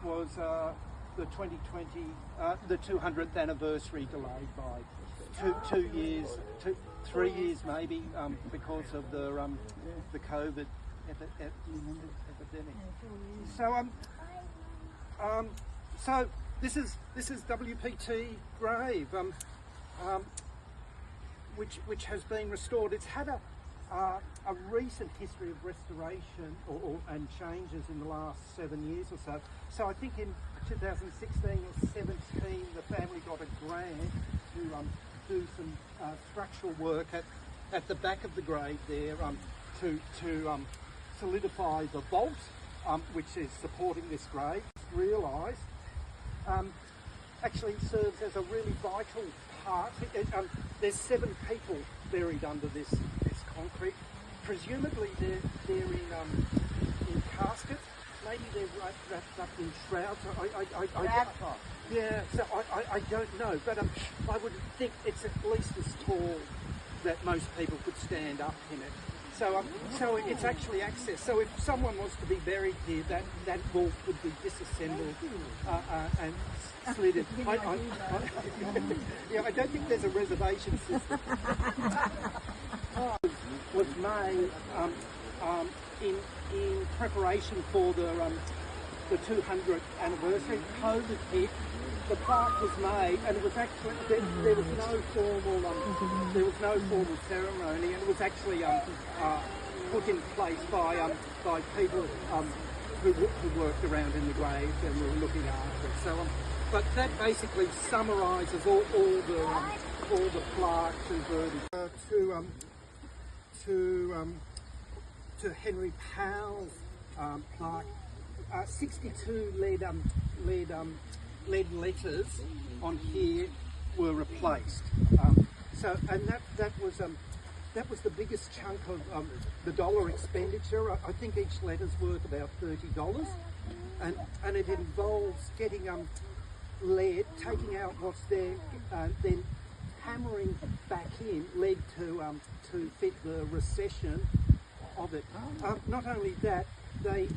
was the 2020, the 200th anniversary delayed by two years, 3 years maybe, because of the COVID epidemic. So this is WPT grave, which has been restored. It's had a recent history of restoration and changes in the last 7 years or so. So I think in 2016 or 17, the family got a grant to do some structural work at the back of the grave there to solidify the vault, which is supporting this grave. Realised actually serves as a really vital part. There's 7 people buried under this concrete. Presumably they're in caskets. Maybe they're wrapped up in shrouds. I don't know, but I would think it's at least as tall that most people could stand up in it. So it's actually access. So if someone wants to be buried here, that vault would be disassembled and slid in. I don't think there's a reservation system. Was made in preparation for the 200th anniversary. COVID hit. The plaque was made, and it was actually there was no formal ceremony, and it was actually put in place by people who worked around in the graves and were looking after it. So, but that basically summarises all the plaques and verdicts. To Henry Powell's plaque, 62 lead letters on here were replaced. And that was the biggest chunk of the dollar expenditure. I think each letter's worth about $30, and it involves getting lead, taking out what's there, then hammering back in lead to fit the recession of it. Not only that, they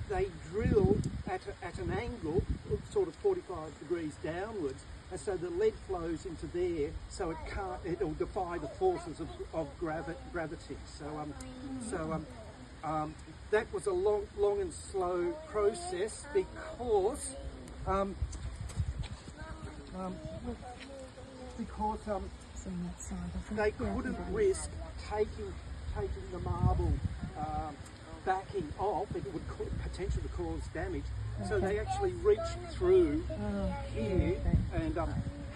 drill at an angle, sort of 45 degrees downwards, and so the lead flows into there, so it'll defy the forces of gravity. So that was a long and slow process because they couldn't risk taking the marble backing off. It would potentially cause damage. So they actually reached through here and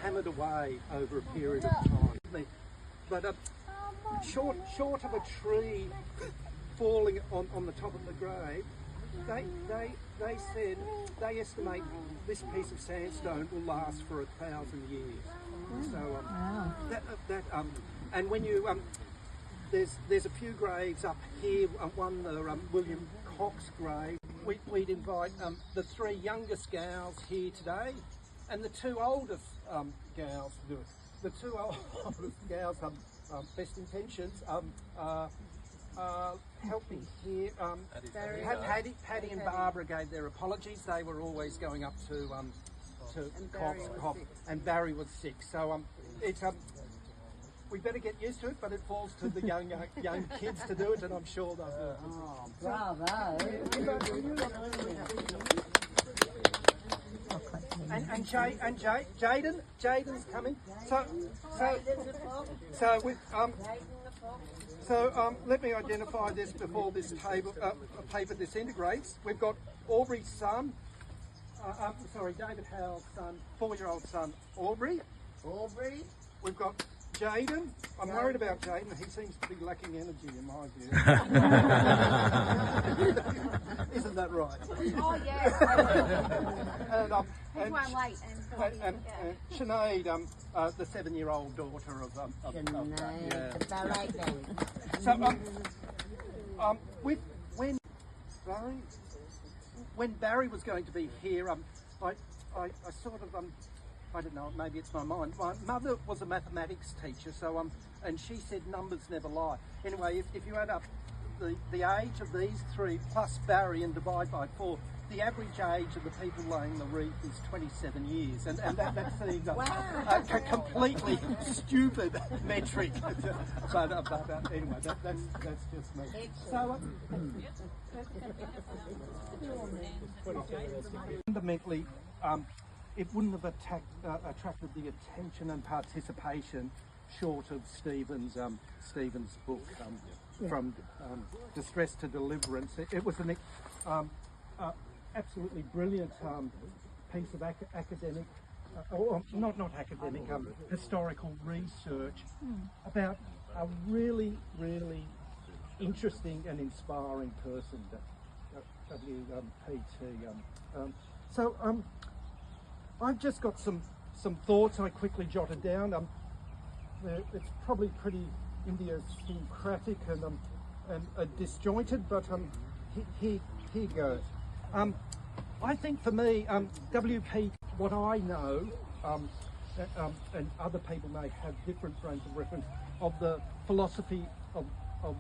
hammered away over a period of time. But short of a tree falling on the top of the grave, they said they estimate this piece of sandstone will last for 1,000 years. So and when you there's a few graves up here. One, the William Cox grave. We'd invite the 3 youngest Gows here today, and the 2 oldest Gows to do it. The 2 oldest Gows, best intentions, helping here. Paddy and Barbara gave their apologies. They were always going up to Cox, and Barry was sick. So it's we better get used to it, but it falls to the young kids to do it, and I'm sure they'll do it. Oh, bravo! And Jaden's coming. So let me identify this before this paper disintegrates. We've got Aubrey's son. David Howell's son, 4-year-old son, Aubrey. We've got Jaden. I'm worried about Jaden. He seems to be lacking energy in my view. Isn't that right? Oh, yes. And Sinead, the 7-year-old daughter of So, when Barry was going to be here, I sort of I don't know, maybe it's my mind. My mother was a mathematics teacher, so and she said numbers never lie. Anyway, if you add up the age of these 3 plus Barry and divide by 4, the average age of the people laying the wreath is 27 years, and that seems a completely stupid metric. but anyway, that's just me. So fundamentally, it wouldn't have attracted the attention and participation short of Stephen's book, From Distress to Deliverance. It was an absolutely brilliant piece of academic, or not academic, historical research about a really, really interesting and inspiring person, WPT. So I've just got some thoughts I quickly jotted down. It's probably pretty idiosyncratic and disjointed, but here goes. I think for me, WP, what I know, and other people may have different frames of reference, of the philosophy of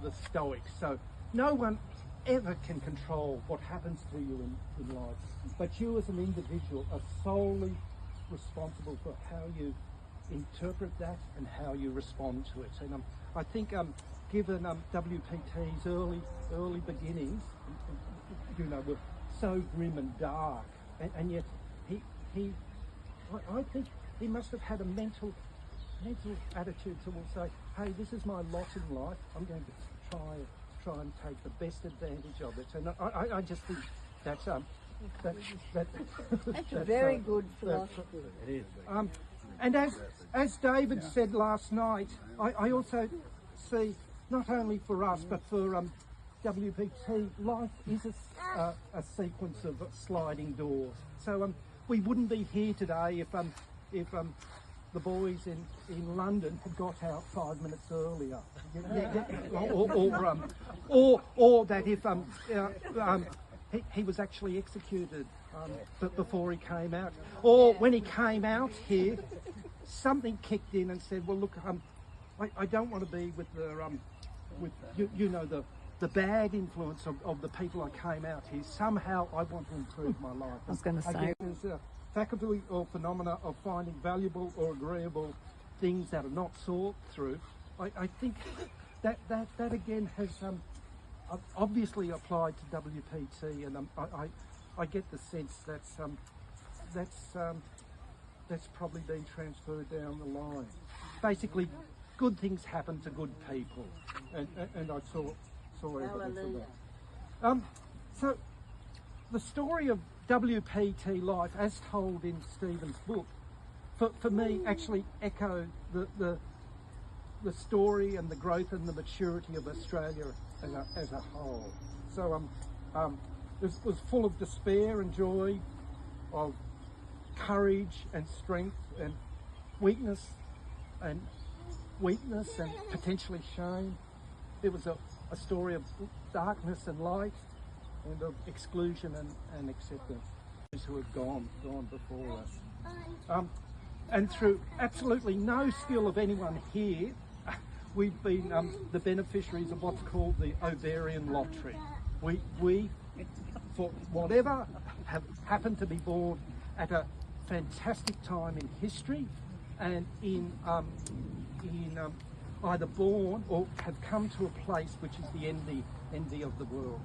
the Stoics. So no one ever can control what happens to you in life, but you as an individual are solely responsible for how you interpret that and how you respond to it. And I think given WPT's early beginnings, were so grim and dark, and yet I think he must have had a mental attitude to say, hey, this is my lot in life, I'm going to try and take the best advantage of it. And I just think that's a very good philosophy. It is. And as David said last night, I also see, not only for us but for WPT, life is a sequence of sliding doors. So we wouldn't be here today if the boys in London had got out 5 minutes earlier, or that if he was actually executed before he came out, or when he came out here, something kicked in and said, well, look, I don't want to be with the bad influence of the people I came out here. Somehow I want to improve my life. I was going to say, there's a faculty or phenomena of finding valuable or agreeable things that are not sought through. I think that again has obviously applied to WPT, and I get the sense that's probably been transferred down the line. Basically, good things happen to good people, and I saw evidence of that. So the story of WPT life, as told in Stephen's book, for me actually echoed the story and the growth and the maturity of Australia as a whole. So it was full of despair and joy, of courage and strength and weakness and potentially shame. It was a story of darkness and light, and of exclusion and acceptance. Those who have gone before us. And through absolutely no skill of anyone here, we've been the beneficiaries of what's called the ovarian lottery. We for whatever, have happened to be born at a fantastic time in history, and in either born or have come to a place which is the envy of the world.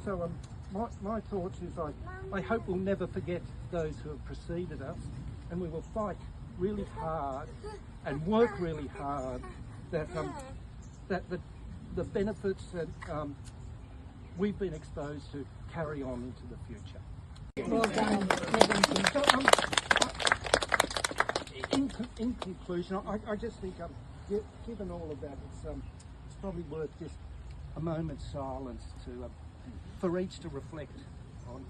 So my thoughts is I hope we'll never forget those who have preceded us, and we will fight really hard and work really hard that the benefits that we've been exposed to carry on into the future. well done. So, in conclusion, I just think, given all of that, it's probably worth just a moment's silence for each to reflect on